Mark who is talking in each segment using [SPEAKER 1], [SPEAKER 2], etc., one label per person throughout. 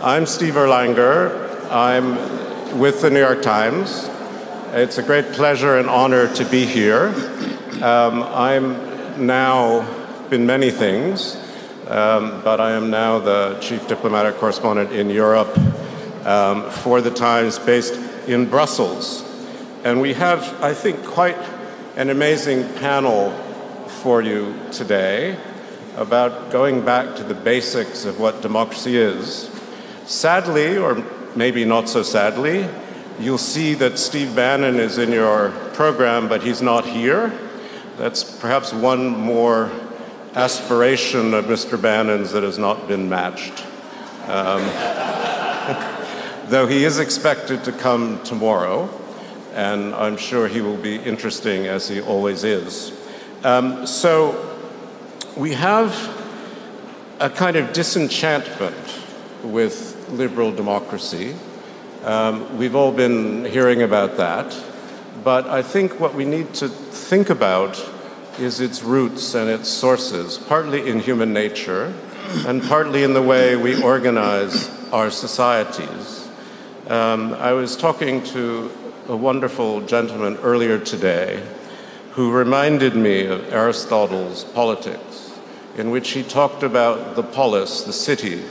[SPEAKER 1] I'm Steve Erlanger. I'm with the New York Times. It's a great pleasure and honor to be here. I'm now been many things, but I am now the chief diplomatic correspondent in Europe for the Times based in Brussels. And we have, I think, quite an amazing panel for you today about going back to the basics of what democracy is. Sadly, or maybe not so sadly, you'll see that Steve Bannon is in your program, but he's not here. That's perhaps one more aspiration of Mr. Bannon's that has not been matched. Though he is expected to come tomorrow, and I'm sure he will be interesting as he always is. So we have a kind of disenchantment with liberal democracy. We've all been hearing about that, but I think what we need to think about is its roots and its sources, partly in human nature and partly in the way we organize our societies. I was talking to a wonderful gentleman earlier today who reminded me of Aristotle's Politics, in which he talked about the polis, the city,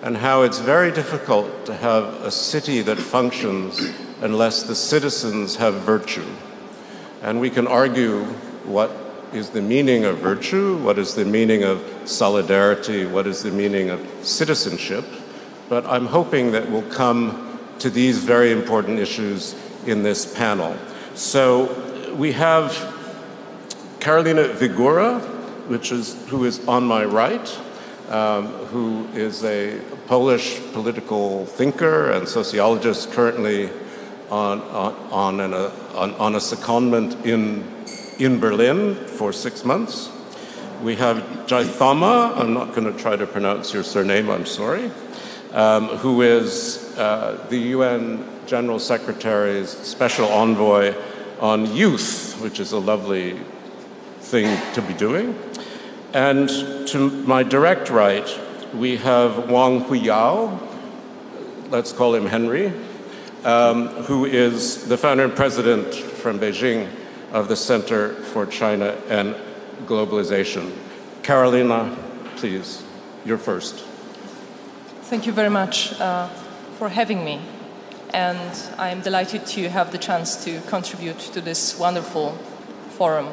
[SPEAKER 1] and how it's very difficult to have a city that functions unless the citizens have virtue. And we can argue what is the meaning of virtue, what is the meaning of solidarity, what is the meaning of citizenship, but I'm hoping that we'll come to these very important issues in this panel. So we have Karolina Wigura, who is on my right, who is a Polish political thinker and sociologist currently on a secondment in Berlin for 6 months. We have Jayathma, I'm not going to try to pronounce your surname, I'm sorry, who is the UN General Secretary's Special Envoy on Youth, which is a lovely thing to be doing. And to my direct right, we have Wang Huiyao, let's call him Henry, who is the founder and president from Beijing of the Center for China and Globalization. Karolina, please, you're first.
[SPEAKER 2] Thank you very much for having me. And I am delighted to have the chance to contribute to this wonderful forum.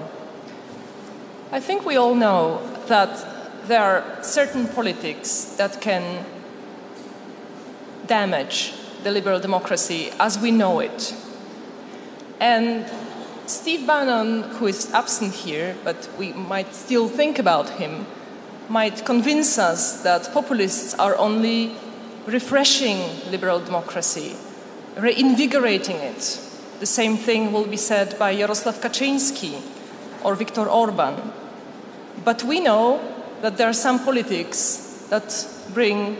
[SPEAKER 2] I think we all know that there are certain politics that can damage the liberal democracy as we know it. And Steve Bannon, who is absent here, but we might still think about him, might convince us that populists are only refreshing liberal democracy, reinvigorating it. The same thing will be said by Jarosław Kaczyński or Viktor Orban. But we know that there are some politics that bring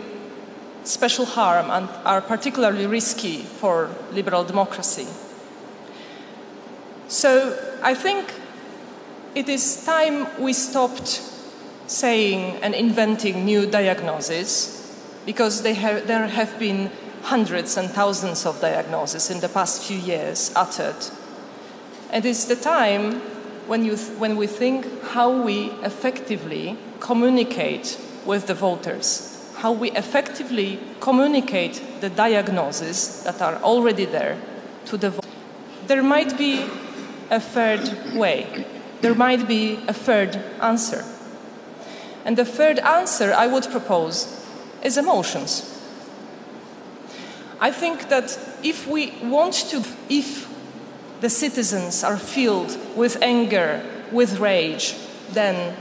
[SPEAKER 2] special harm and are particularly risky for liberal democracy. So I think it is time we stopped saying and inventing new diagnoses, because there have been hundreds and thousands of diagnoses in the past few years uttered. And it's the time when we think how we effectively communicate with the voters, how we effectively communicate the diagnoses that are already there to the voters. There might be a third way. There might be a third answer. And the third answer I would propose is emotions. I think that if the citizens are filled with anger, with rage, then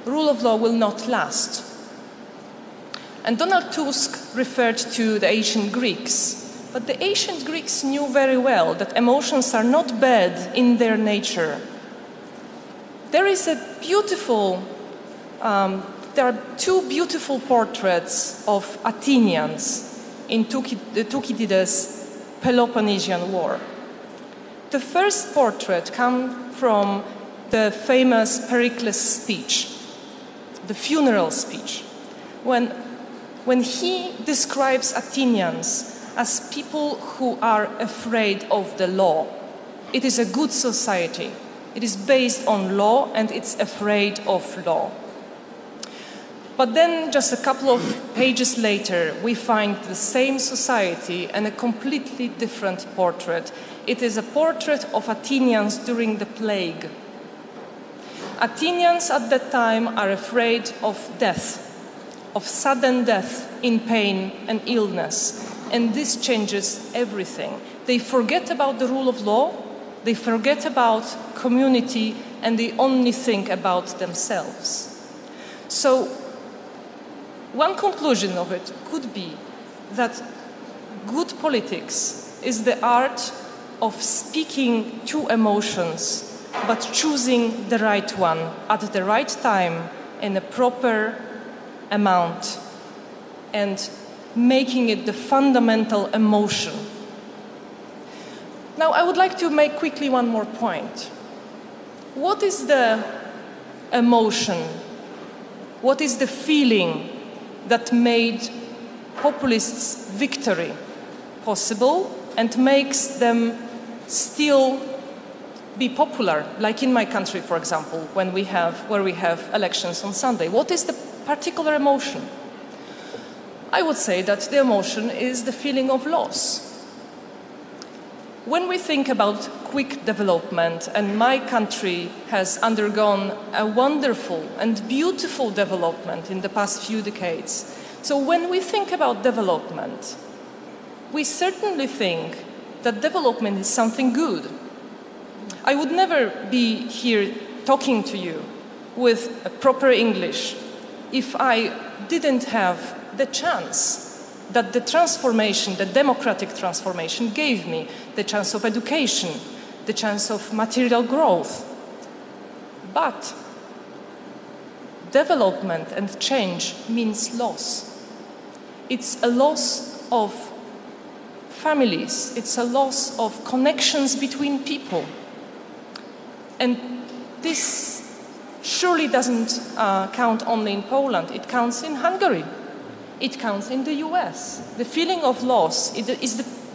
[SPEAKER 2] rule of law will not last. And Donald Tusk referred to the ancient Greeks, but the ancient Greeks knew very well that emotions are not bad in their nature. There is a beautiful, there are two beautiful portraits of Athenians in Thucydides' Peloponnesian War. The first portrait comes from the famous Pericles' speech, the funeral speech, when when he describes Athenians as people who are afraid of the law. It is a good society. It is based on law and it's afraid of law. But then, just a couple of pages later, we find the same society and a completely different portrait. It is a portrait of Athenians during the plague. Athenians at that time are afraid of death, of sudden death in pain and illness. And this changes everything. They forget about the rule of law, they forget about community, and they only think about themselves. So, one conclusion of it could be that good politics is the art of speaking to emotions, but choosing the right one at the right time in a proper amount and making it the fundamental emotion. Now, I would like to make quickly one more point. What is the emotion? What is the feeling that made populists' victory possible and makes them still be popular, like in my country, for example, where we have elections on Sunday? What is the particular emotion? I would say that the emotion is the feeling of loss. When we think about quick development, and my country has undergone a wonderful and beautiful development in the past few decades, so when we think about development, we certainly think that development is something good. I would never be here talking to you with a proper English if I didn't have the chance that the transformation, the democratic transformation gave me, the chance of education, the chance of material growth. But development and change means loss. It's a loss of families, it's a loss of connections between people. And this surely doesn't count only in Poland, it counts in Hungary. It counts in the US. The feeling of loss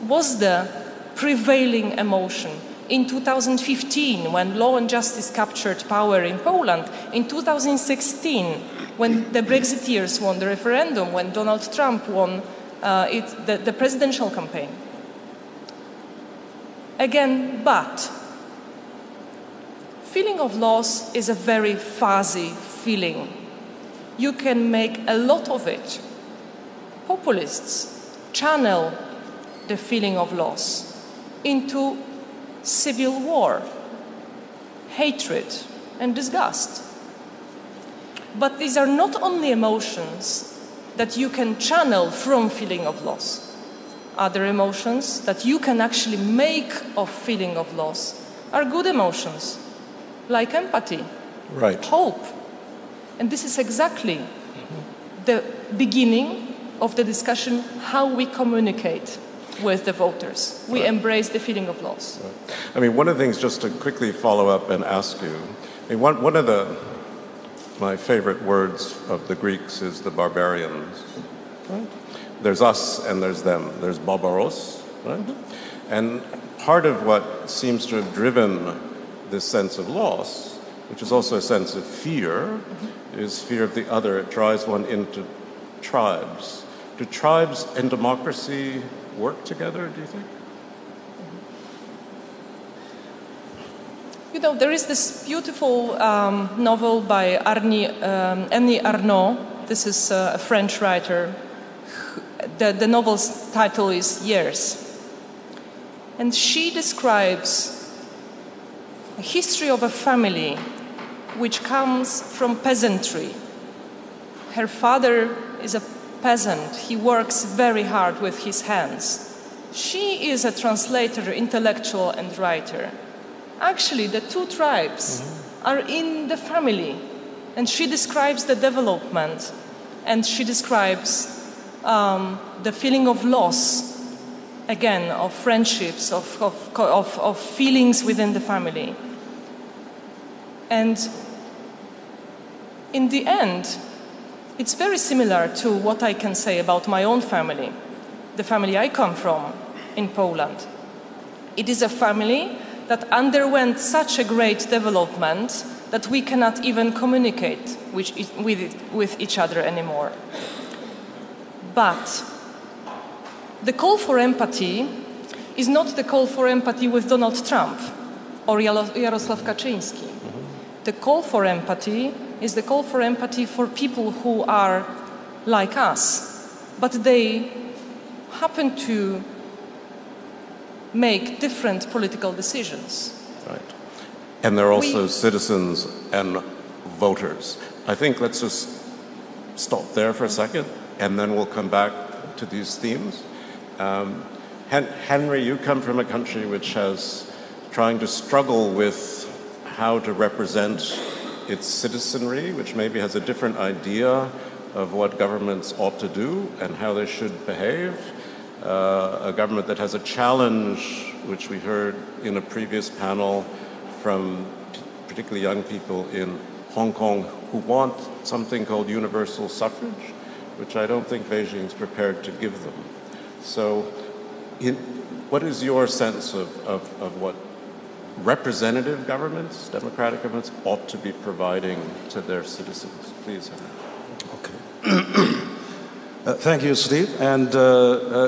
[SPEAKER 2] was the prevailing emotion. In 2015, when law and justice captured power in Poland, in 2016, when the Brexiteers won the referendum, when Donald Trump won the presidential campaign. Again, but feeling of loss is a very fuzzy feeling. You can make a lot of it. Populists channel the feeling of loss into civil war, hatred, and disgust. But these are not only emotions that you can channel from feeling of loss. Other emotions that you can actually make of feeling of loss are good emotions, like empathy,
[SPEAKER 1] right,
[SPEAKER 2] hope. And this is exactly the beginning of the discussion how we communicate with the voters. We embrace the feeling of loss.
[SPEAKER 1] Right. I mean, one of the things, just to quickly follow up and ask you, I mean, one of my favorite words of the Greeks is the barbarians. Right? There's us and there's them. There's barbaros, right? And part of what seems to have driven this sense of loss, which is also a sense of fear, is fear of the other. It drives one into tribes. Do tribes and democracy work together, do you think?
[SPEAKER 2] You know, there is this beautiful novel by Annie Ernaux. This is a French writer. The novel's title is Years. And she describes a history of a family which comes from peasantry. Her father is a peasant. He works very hard with his hands. She is a translator, intellectual, and writer. Actually, the two tribes are in the family. And she describes the development, and she describes the feeling of loss, again, of friendships, of feelings within the family. And in the end, it's very similar to what I can say about my own family, the family I come from in Poland. It is a family that underwent such a great development that we cannot even communicate with each other anymore. But the call for empathy is not the call for empathy with Donald Trump or Jarosław Kaczyński. The call for empathy is the call for empathy for people who are like us, but they happen to make different political decisions.
[SPEAKER 1] Right. And they're also citizens and voters. I think let's just stop there for a second, and then we'll come back to these themes. Henry, you come from a country which has trying to struggle with how to represent its citizenry, which maybe has a different idea of what governments ought to do and how they should behave. A government that has a challenge, which we heard in a previous panel from particularly young people in Hong Kong who want something called universal suffrage, which I don't think Beijing's prepared to give them. So what is your sense of what representative governments, democratic governments, ought to be providing to their citizens? Please, Henry.
[SPEAKER 3] Okay. Thank you, Steve. And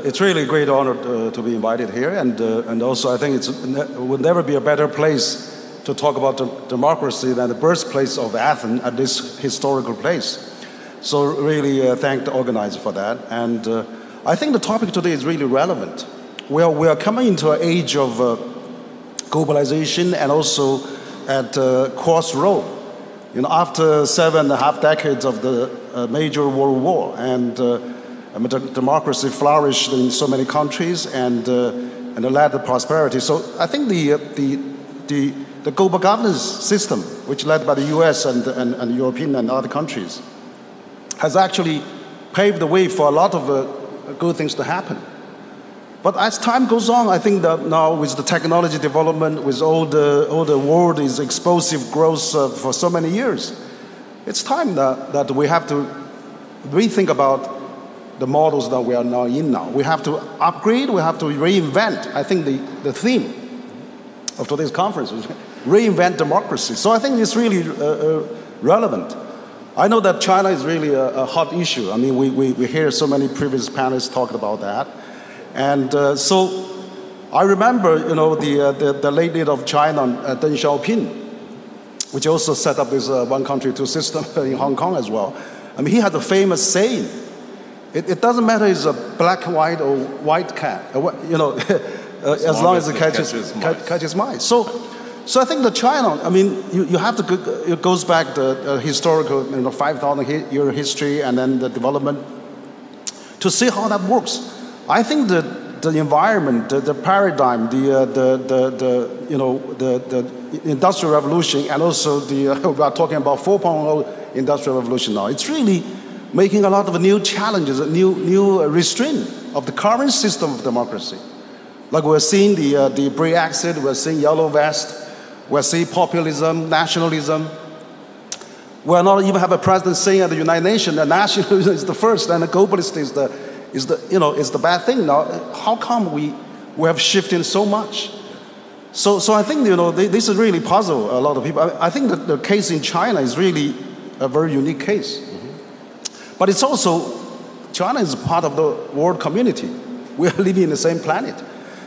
[SPEAKER 3] it's really a great honor to be invited here. And also, I think it would never be a better place to talk about democracy than the birthplace of Athens at this historical place. So really thank the organizer for that. And I think the topic today is really relevant. We are coming into an age of globalization and also at crossroad. You know, after 7.5 decades of the major world war, and democracy flourished in so many countries and led to prosperity. So I think the global governance system, which led by the U.S. and the European and other countries, has actually paved the way for a lot of good things to happen. But as time goes on, I think that now with the technology development, with all the world's explosive growth for so many years, it's time that we have to rethink about the models that we are now in now. We have to upgrade, we have to reinvent. I think the theme of today's conference is reinvent democracy. So I think it's really relevant. I know that China is really a hot issue. I mean, we hear so many previous panelists talking about that. And so I remember, you know, the late leader of China, Deng Xiaoping, which also set up this one country, two system in Hong Kong as well. I mean, he had a famous saying, it doesn't matter if it's a black, white, or white cat, you know, as long as it catches mice. So I think that China, I mean, you have to, it goes back to historical, 5,000-year history and then the development to see how that works. I think the environment, the paradigm, the industrial revolution, and also we are talking about 4.0 industrial revolution now. It's really making a lot of new challenges, new restraint of the current system of democracy. Like we're seeing the Brexit, we're seeing yellow vest, we're seeing populism, nationalism. We're not even have a president saying at the United Nations that nationalism is the first and the globalist is the bad thing. Now, how come we have shifted so much? So I think, this is really puzzle a lot of people. I think that the case in China is really a very unique case. Mm-hmm. But it's also, China is part of the world community. We are living in the same planet.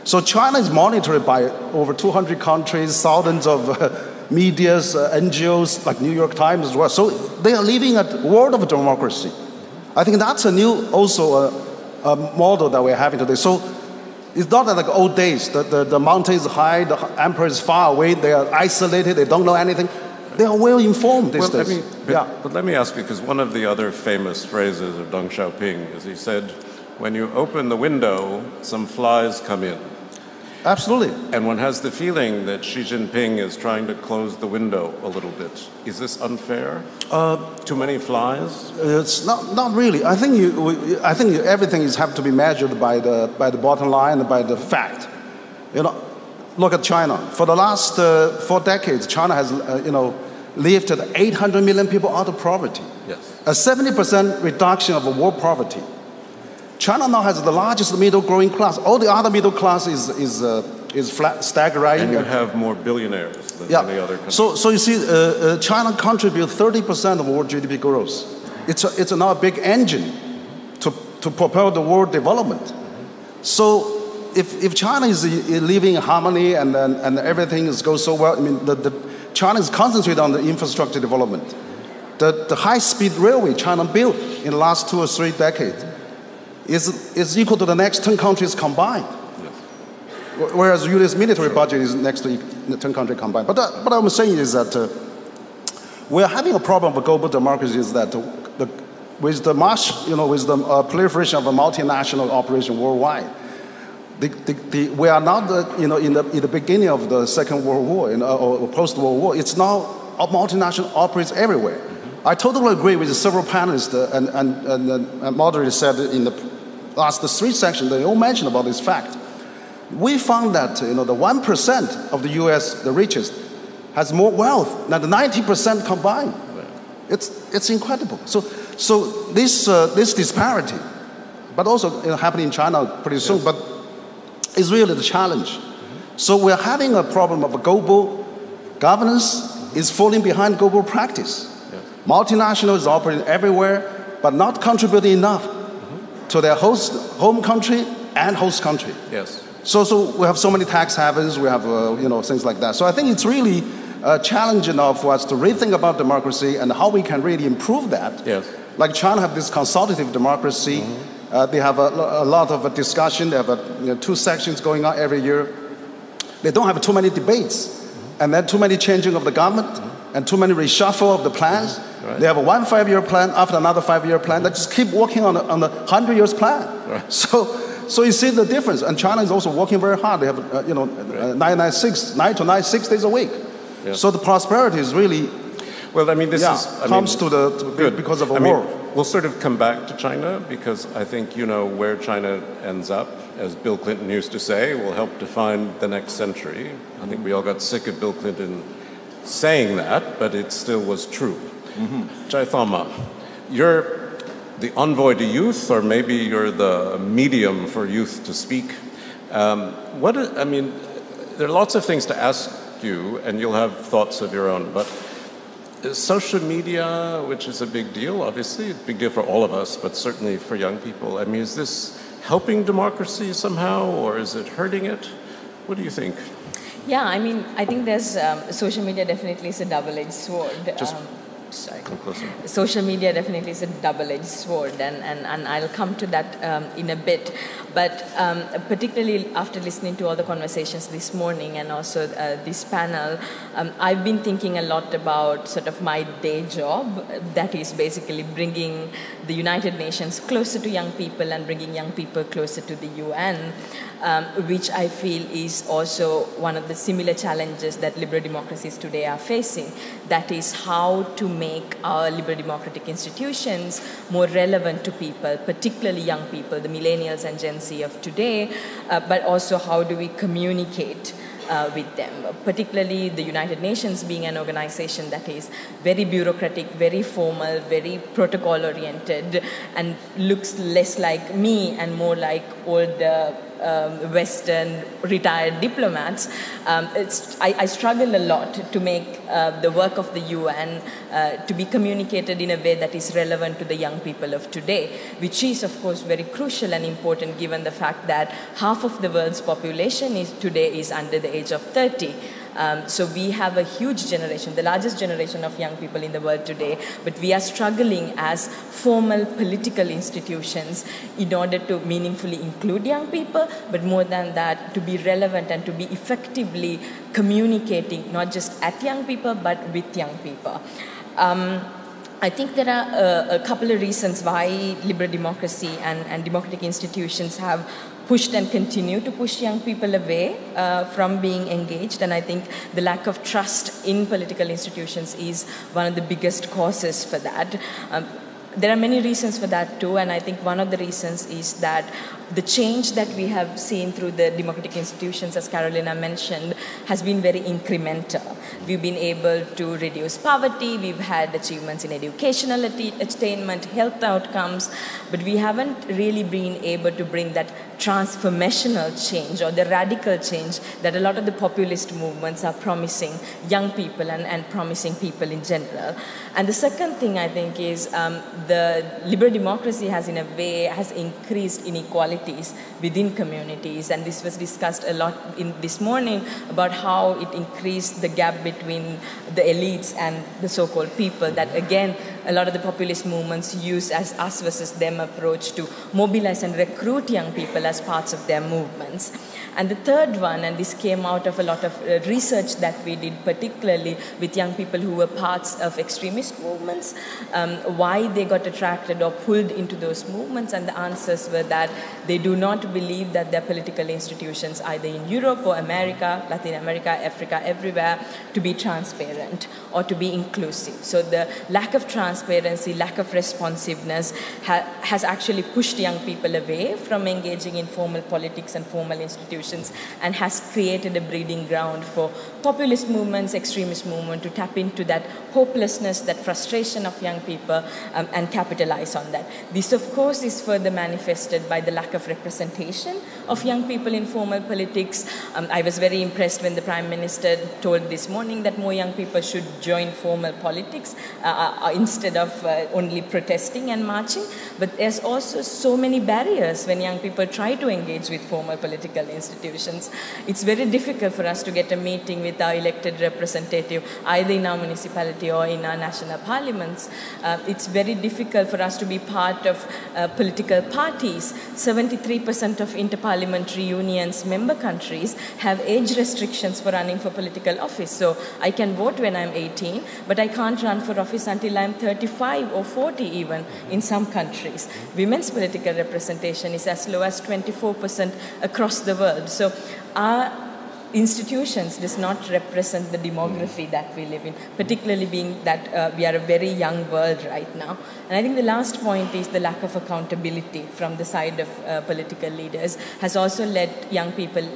[SPEAKER 3] So China is monitored by over 200 countries, thousands of medias, NGOs like New York Times as well. So they are living a world of democracy. I think that's a new, also a model that we're having today. So it's not like old days, the mountain is high, the emperor is far away, they are isolated, they don't know anything. They are well informed these days.
[SPEAKER 1] But let me ask you, because one of the other famous phrases of Deng Xiaoping is he said, when you open the window, some flies come in.
[SPEAKER 3] Absolutely.
[SPEAKER 1] And one has the feeling that Xi Jinping is trying to close the window a little bit. Is this unfair? Too many flies?
[SPEAKER 3] It's not really. I think everything have to be measured by the bottom line and by the fact. Look at China. For the last 4 decades, China has lifted 800 million people out of poverty.
[SPEAKER 1] Yes.
[SPEAKER 3] a 70% reduction of world poverty. China now has the largest middle growing class. All the other middle class is flat, staggering.
[SPEAKER 1] And you have more billionaires than any other country.
[SPEAKER 3] So you see, China contributes 30% of world GDP growth. It's now a big engine to propel the world development. So if China is living in harmony and everything goes so well, I mean, China is concentrated on the infrastructure development. The high-speed railway China built in the last 2 or 3 decades is equal to the next 10 countries combined. Yes. Whereas the U.S. military budget is next to 10 countries combined. But what I'm saying is that we're having a problem with global democracy is that with the proliferation of a multinational operation worldwide, we are now in the beginning of the Second World War or post-World War. It's now multinational operates everywhere. I totally agree with several panelists and moderators said in the last 3 sections, they all mentioned about this fact. We found that the 1% of the U.S., the richest, has more wealth than the 90% combined. It's incredible. So this disparity, but also happening in China pretty soon, but it's really the challenge. So we're having a problem of global governance is falling behind global practice. Multinationals operating everywhere, but not contributing enough to their home country and host country.
[SPEAKER 1] Yes.
[SPEAKER 3] So we have so many tax havens, we have things like that. So I think it's really a challenge enough for us to rethink about democracy and how we can really improve that.
[SPEAKER 1] Yes.
[SPEAKER 3] Like China have this consultative democracy. They have a lot of discussion. They have 2 sections going on every year. They don't have too many debates, and then too many changing of the government, and too many reshuffle of the plans. Right. They have a 1 5-year plan after another 5-year plan. They just keep working on the 100 years plan. Right. So you see the difference. And China is also working very hard. They have 9 to 96 days a week. Yeah. So the prosperity is really because of a war.
[SPEAKER 1] We'll sort of come back to China because I think where China ends up, as Bill Clinton used to say, will help define the next century. I think we all got sick of Bill Clinton saying that, but it still was true. Jayathma, you're the envoy to youth, or maybe you're the medium for youth to speak. There are lots of things to ask you, and you'll have thoughts of your own, but social media, which is a big deal, obviously, a big deal for all of us, but certainly for young people. I mean, is this helping democracy somehow, or is it hurting it? What do you think?
[SPEAKER 4] Yeah, I think there's social media definitely is a double-edged sword. Social media definitely is a double-edged sword, and I'll come to that in a bit. But particularly after listening to all the conversations this morning and also this panel, I've been thinking a lot about sort of my day job, that is basically bringing the United Nations closer to young people and bringing young people closer to the UN, which I feel is also one of the similar challenges that liberal democracies today are facing. That is how to make our liberal democratic institutions more relevant to people, particularly young people, the millennials and Gen Z of today, but also how do we communicate with them, particularly the United Nations being an organization that is very bureaucratic, very formal, very protocol-oriented, and looks less like me and more like old Western retired diplomats. I struggle a lot to make the work of the UN to be communicated in a way that is relevant to the young people of today, which is, of course, very crucial and important given the fact that half of the world's population today is under the age of 30. So we have a huge generation, the largest generation of young people in the world today, but we are struggling as formal political institutions in order to meaningfully include young people, but more than that, to be relevant and to be effectively communicating not just at young people, but with young people. I think there are a couple of reasons why liberal democracy and democratic institutions have pushed and continue to push young people away from being engaged. And I think the lack of trust in political institutions is one of the biggest causes for that. There are many reasons for that too, and I think one of the reasons is that the change that we have seen through the democratic institutions, as Karolina mentioned, has been very incremental. We've been able to reduce poverty, we've had achievements in educational attainment, health outcomes, but we haven't really been able to bring that transformational change or the radical change that a lot of the populist movements are promising young people and promising people in general. And the second thing I think is the liberal democracy has in a way has increased inequalities within communities, and this was discussed a lot in this morning about how it increased the gap between the elites and the so-called people, that again a lot of the populist movements use as us versus them approach to mobilize and recruit young people as parts of their movements. And the third one, and this came out of a lot of research that we did, particularly with young people who were parts of extremist movements, why they got attracted or pulled into those movements, and the answers were that they do not believe that their political institutions, either in Europe or America, Latin America, Africa, everywhere, to be transparent or to be inclusive. So the lack of transparency, lack of responsiveness has actually pushed young people away from engaging in formal politics and formal institutions, and has created a breeding ground for populist movements, extremist movements to tap into that hopelessness, that frustration of young people, and capitalize on that. This, of course, is further manifested by the lack of representation of young people in formal politics. I was very impressed when the Prime Minister told this morning that more young people should join formal politics instead of only protesting and marching. But there's also so many barriers when young people try to engage with formal political institutions. It's very difficult for us to get a meeting with our elected representative, either in our municipality or in our national parliaments. It's very difficult for us to be part of political parties. 73% of interparliamentary unions member countries have age restrictions for running for political office. So I can vote when I'm 18, but I can't run for office until I'm 35 or 40 even in some countries. Women's political representation is as low as 24% across the world. So our institutions does not represent the demography that we live in, particularly being that we are a very young world right now. And I think the last point is the lack of accountability from the side of political leaders has also led young people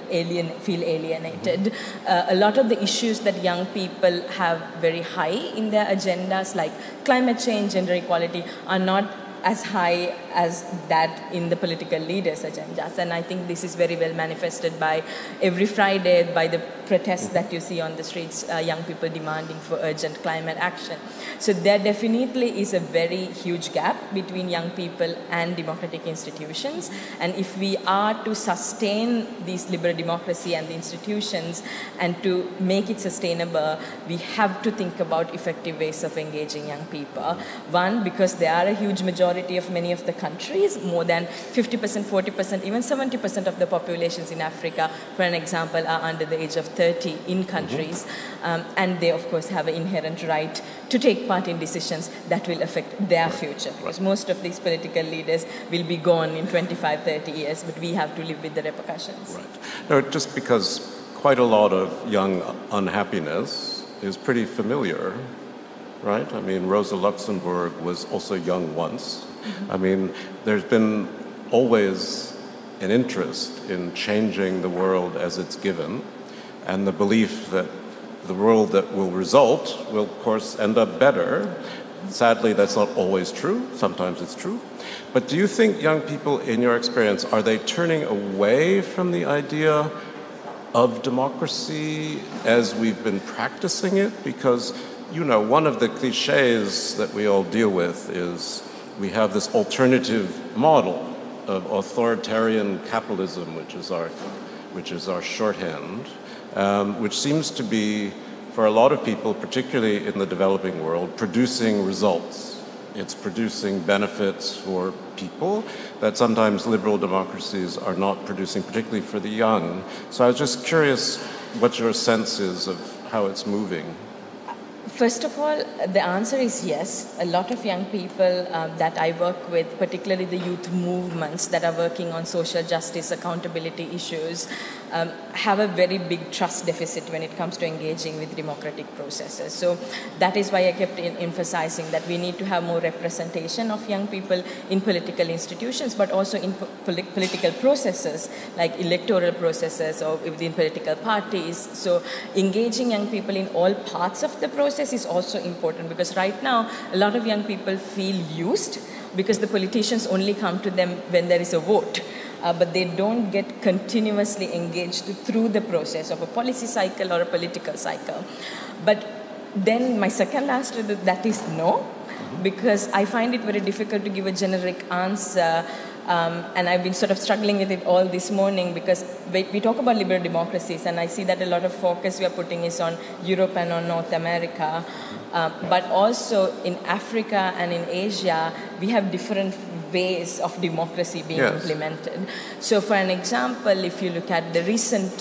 [SPEAKER 4] feel alienated. A lot of the issues that young people have very high in their agendas, like climate change, gender equality, are not as high as that in the political leaders' agendas. And I think this is very well manifested by every Friday, by the protests that you see on the streets, young people demanding for urgent climate action. So there definitely is a very huge gap between young people and democratic institutions. And if we are to sustain this liberal democracy and the institutions and to make it sustainable, we have to think about effective ways of engaging young people. One, because there are a huge majority of many of the countries, more than 50%, 40%, even 70% of the populations in Africa, for an example, are under the age of 30 in countries. And they, of course, have an inherent right to take part in decisions that will affect their future. Because most of these political leaders will be gone in 25, 30 years, but we have to live with the repercussions.
[SPEAKER 1] Right. No, just because quite a lot of young unhappiness is pretty familiar, right? I mean, Rosa Luxemburg was also young once. I mean, there's been always an interest in changing the world as it's given, and the belief that the world that will result will, of course, end up better. Sadly, that's not always true. Sometimes it's true. But do you think young people, in your experience, are they turning away from the idea of democracy as we've been practicing it? Because, you know, one of the cliches that we all deal with is we have this alternative model of authoritarian capitalism, which is our shorthand, which seems to be, for a lot of people, particularly in the developing world, producing results. It's producing benefits for people that sometimes liberal democracies are not producing, particularly for the young. So I was just curious what your sense is of how it's moving.
[SPEAKER 4] First of all, the answer is yes. A lot of young people that I work with, particularly the youth movements that are working on social justice, accountability issues, have a very big trust deficit when it comes to engaging with democratic processes. So that is why I kept emphasizing that we need to have more representation of young people in political institutions, but also in political processes, like electoral processes or within political parties. So engaging young people in all parts of the process is also important, because right now a lot of young people feel used because the politicians only come to them when there is a vote. But they don't get continuously engaged through the process of a policy cycle or a political cycle. But then my second answer to that is no, because I find it very difficult to give a generic answer. And I've been sort of struggling with it all this morning, because we talk about liberal democracies, and I see that a lot of focus we are putting is on Europe and on North America. But also in Africa and in Asia, we have different ways of democracy being implemented. So for an example, if you look at the recent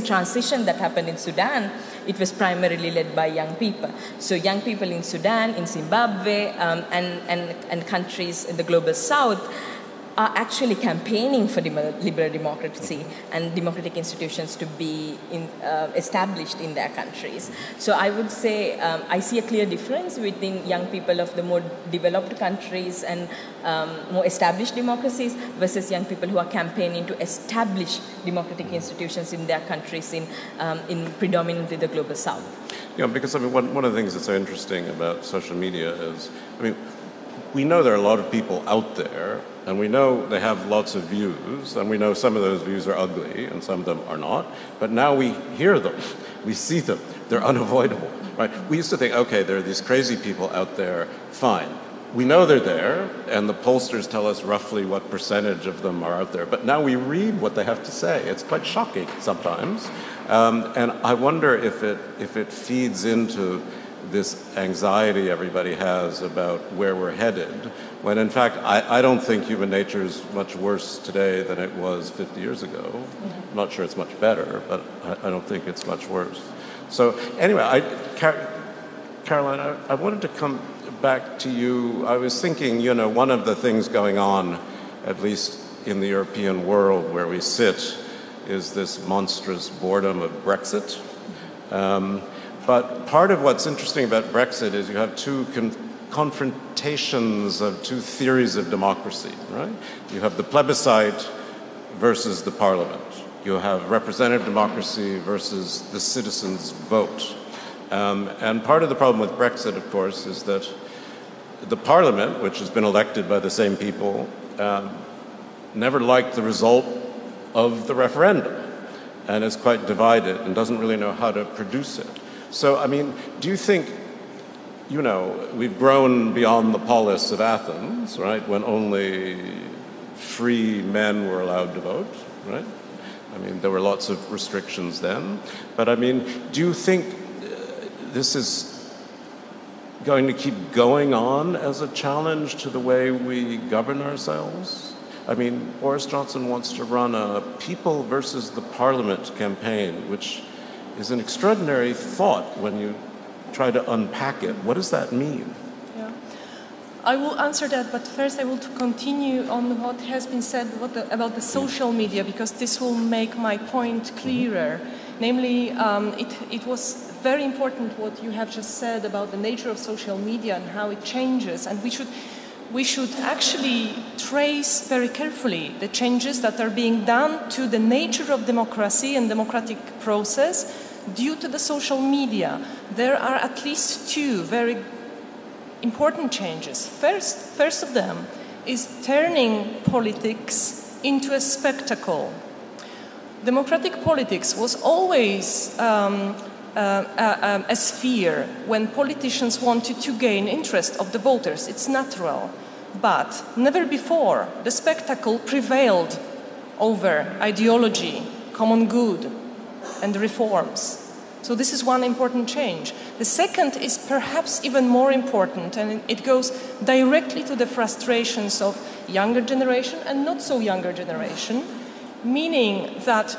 [SPEAKER 4] transition that happened in Sudan, it was primarily led by young people. So young people in Sudan, in Zimbabwe, and countries in the global south are actually campaigning for liberal democracy and democratic institutions to be established in their countries. So I would say I see a clear difference within young people of the more developed countries and more established democracies versus young people who are campaigning to establish democratic institutions in their countries in predominantly the global south.
[SPEAKER 1] Yeah, because I mean, one of the things that's so interesting about social media is, I mean, we know there are a lot of people out there, and we know they have lots of views, and we know some of those views are ugly, and some of them are not, but now we hear them, we see them, they're unavoidable, right? We used to think, okay, there are these crazy people out there, fine. We know they're there, and the pollsters tell us roughly what percentage of them are out there, but now we read what they have to say. It's quite shocking sometimes, and I wonder if it feeds into this anxiety everybody has about where we're headed, when in fact I don't think human nature is much worse today than it was 50 years ago. I'm not sure it's much better, but I don't think it's much worse. So anyway, Karolina, I wanted to come back to you. I was thinking, you know, one of the things going on, at least in the European world where we sit, is this monstrous boredom of Brexit. But part of what's interesting about Brexit is you have two confrontations of two theories of democracy, right? You have the plebiscite versus the parliament. You have representative democracy versus the citizens' vote. And part of the problem with Brexit, of course, is that the parliament, which has been elected by the same people, never liked the result of the referendum and is quite divided and doesn't really know how to produce it. So, I mean, do you think, you know, we've grown beyond the polis of Athens, right, when only free men were allowed to vote, right? I mean, there were lots of restrictions then. But, I mean, do you think this is going to keep going on as a challenge to the way we govern ourselves? I mean, Boris Johnson wants to run a people versus the parliament campaign, which is an extraordinary thought when you try to unpack it. What does that mean?
[SPEAKER 2] Yeah. I will answer that, but first I will continue on what has been said about the social media, because this will make my point clearer. Namely, it was very important what you have just said about the nature of social media and how it changes, and we should actually trace very carefully the changes that are being done to the nature of democracy and democratic process due to the social media. There are at least two very important changes. First of them is turning politics into a spectacle. Democratic politics was always a sphere when politicians wanted to gain interest of the voters. It's natural. But never before the spectacle prevailed over ideology, common good, and reforms. So this is one important change. The second is perhaps even more important, and it goes directly to the frustrations of younger generation and not so younger generation, meaning that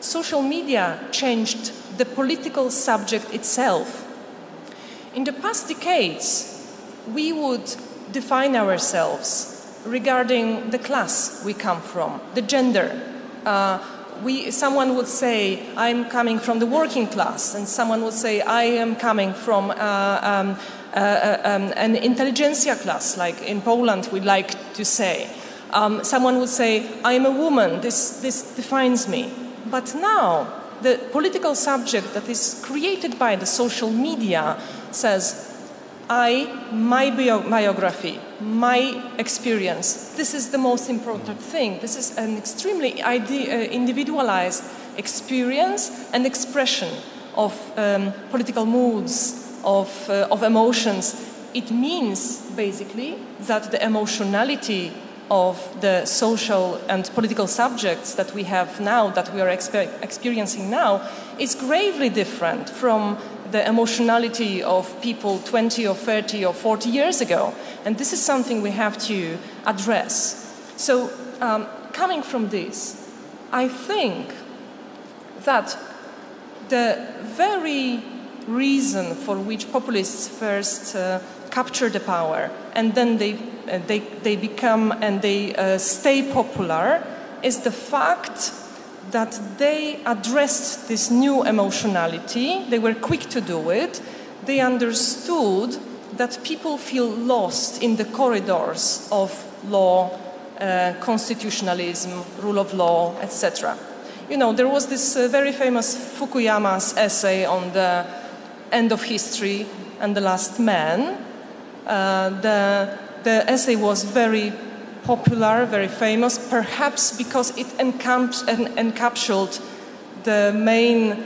[SPEAKER 2] social media changed the political subject itself. In the past decades, we would define ourselves regarding the class we come from, the gender, someone would say, I'm coming from the working class, and someone would say, I am coming from an intelligentsia class, like in Poland we like to say. Someone would say, I am a woman, this defines me. But now, the political subject that is created by the social media says, my biography, my experience, this is the most important thing. This is an extremely individualized experience and expression of political moods, of emotions. It means, basically, that the emotionality of the social and political subjects that we have now, that we are experiencing now, is gravely different from the emotionality of people 20 or 30 or 40 years ago. And this is something we have to address. So, coming from this, I think that the very reason for which populists first capture the power and then they become and they stay popular is the fact that they addressed this new emotionality. They were quick to do it. They understood that people feel lost in the corridors of law, constitutionalism, rule of law, etc. You know, there was this very famous Fukuyama's essay on the end of history and the last man. The essay was very popular, very famous, perhaps because it encapsulated the main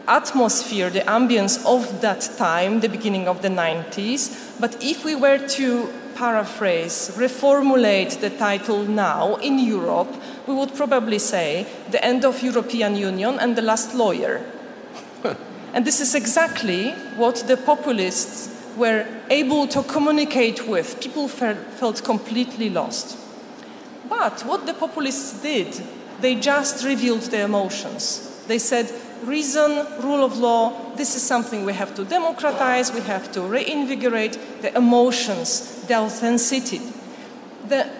[SPEAKER 2] atmosphere, the ambience of that time, the beginning of the 90s. But if we were to paraphrase, reformulate the title now in Europe, we would probably say the end of European Union and the last lawyer. And this is exactly what the populists were able to communicate with. People felt completely lost. But what the populists did, they just revealed their emotions. They said, reason, rule of law, this is something we have to democratize, we have to reinvigorate the emotions, the authenticity.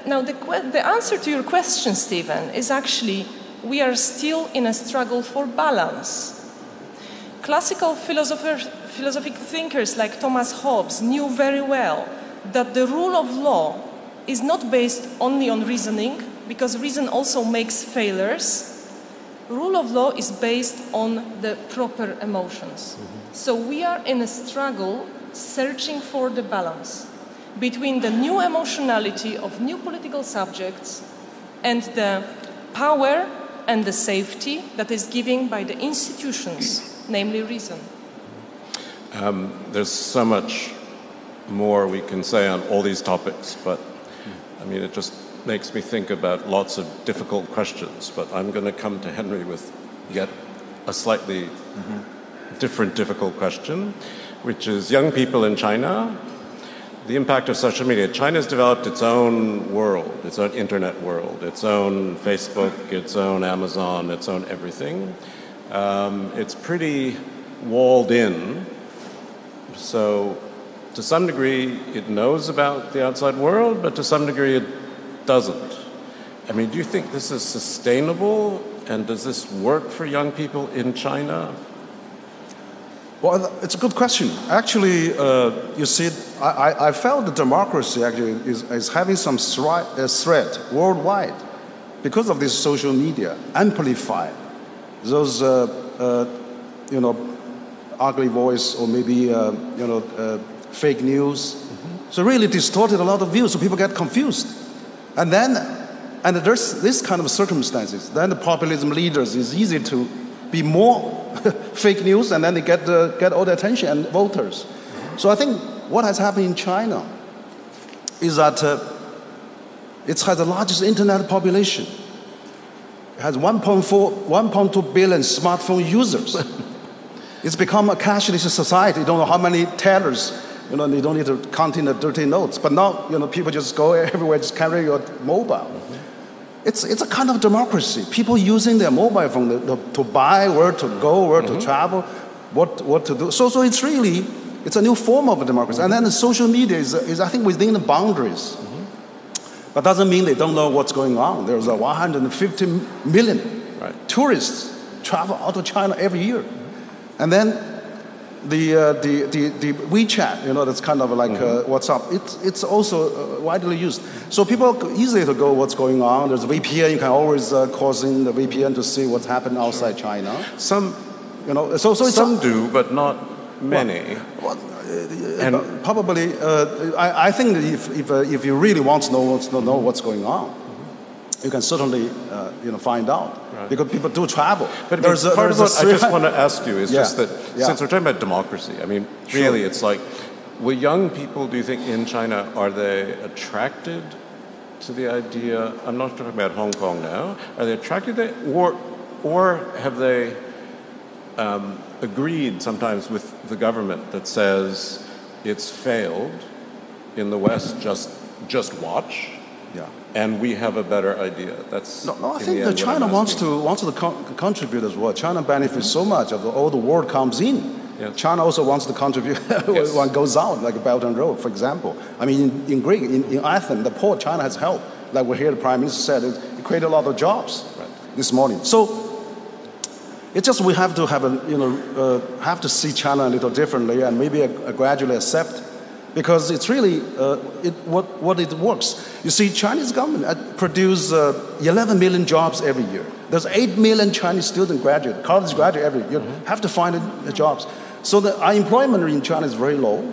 [SPEAKER 2] Now, the answer to your question, Stephen, is actually we are still in a struggle for balance. Classical philosophic thinkers like Thomas Hobbes knew very well that the rule of law is not based only on reasoning, because reason also makes failures. Rule of law is based on the proper emotions. Mm-hmm. So we are in a struggle searching for the balance between the new emotionality of new political subjects and the power and the safety that is given by the institutions, namely reason.
[SPEAKER 1] There's so much more we can say on all these topics, but I mean, it just makes me think about lots of difficult questions. But I'm going to come to Henry with yet a slightly different difficult question, which is young people in China, the impact of social media. China's developed its own world, its own internet world, its own Facebook, its own Amazon, its own everything. It's pretty walled in. So to some degree, it knows about the outside world, but to some degree, it doesn't. I mean, do you think this is sustainable? And does this work for young people in China?
[SPEAKER 3] Well, it's a good question. Actually, you see, I felt that democracy actually is having some threat worldwide because of this social media amplify those, ugly voice or maybe, fake news. Mm-hmm. So really distorted a lot of views, so people get confused. And there's this kind of circumstances. Then the populism leaders is easy to be more fake news, and then they get all the attention and voters. Mm-hmm. So I think what has happened in China is that it has the largest internet population. It has 1.2 billion smartphone users. It's become a cashless society. You don't know how many tellers, they don't need to count in the dirty notes. But now, people just go everywhere, just carry your mobile. Mm-hmm. It's a kind of democracy. People using their mobile phone to buy, where to go, where to travel, what to do. So it's a new form of democracy. And then the social media is I think, within the boundaries. But doesn't mean they don't know what's going on. There's 150 million tourists travel out of China every year. And then the WeChat, you know, that's kind of like WhatsApp. It's also widely used. So people easily to go what's going on. There's a VPN. You can always cause in the VPN to see what's happening outside China.
[SPEAKER 1] Some,
[SPEAKER 3] you know, so
[SPEAKER 1] some do, but not many.
[SPEAKER 3] And probably, I think that if you really want to know what's going on, you can certainly find out, because people do travel.
[SPEAKER 1] But part of what I just want to ask you is just that since we're talking about democracy, I mean, really, it's like, will young people, do you think, in China, are they attracted to the idea? I'm not talking about Hong Kong now. Are they attracted to it, or have they agreed sometimes with the government that says it's failed in the West, just watch, and we have a better idea? That's
[SPEAKER 3] no. I think that China wants to contribute as well. China benefits so much of all the world comes in. Yes. China also wants to contribute when one goes out, like Belt and Road, for example. I mean, in Greek, in Athens, the port, China has helped. Like we hear the Prime Minister said, it created a lot of jobs this morning. So it's just we have to have have to see China a little differently, and maybe gradually accept, because it's really what it works. You see, Chinese government produce 11 million jobs every year. There's 8 million Chinese college graduate every year. You have to find the jobs. So the unemployment in China is very low.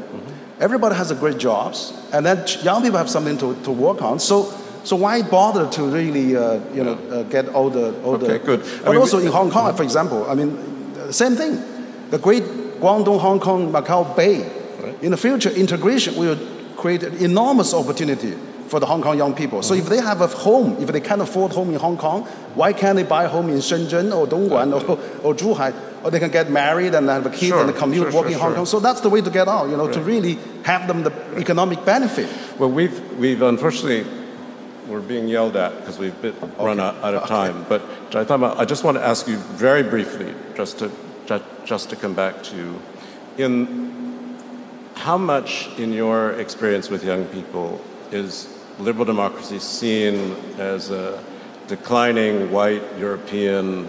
[SPEAKER 3] Everybody has great jobs, and then young people have something to work on. So why bother to really, get all the...
[SPEAKER 1] good.
[SPEAKER 3] But also in Hong Kong, for example, I mean, same thing. The great Guangdong, Hong Kong, Macau Bay. In the future, integration will create an enormous opportunity for the Hong Kong young people. So if they have a home, if they can't afford home in Hong Kong, why can't they buy a home in Shenzhen or Dongguan or Zhuhai? Or they can get married and have a kid and commute, work in Hong Kong. So that's the way to get out, to really have them the economic benefit.
[SPEAKER 1] Well, we've unfortunately... We're being yelled at because we've run out of time. But Jayathma, I just want to ask you very briefly, just to come back to, how much in your experience with young people is liberal democracy seen as a declining white European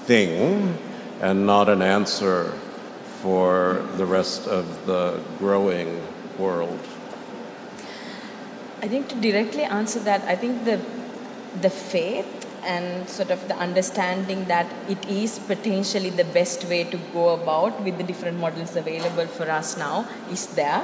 [SPEAKER 1] thing and not an answer for the rest of the growing world?
[SPEAKER 4] I think to directly answer that, I think the faith and sort of the understanding that it is potentially the best way to go about with the different models available for us now is there.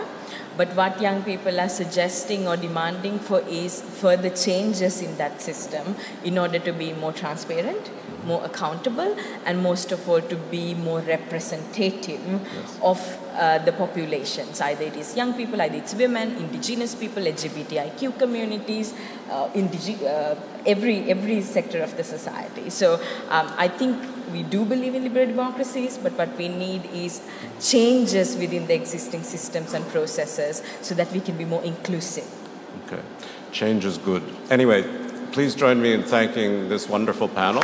[SPEAKER 4] But what young people are suggesting or demanding for is further changes in that system in order to be more transparent, more accountable, and most of all to be more representative of the populations. Either it is young people, either it's women, indigenous people, LGBTIQ communities, every sector of the society. So I think we do believe in liberal democracies, but what we need is changes within the existing systems and processes so that we can be more inclusive.
[SPEAKER 1] Okay. Change is good. Anyway, please join me in thanking this wonderful panel.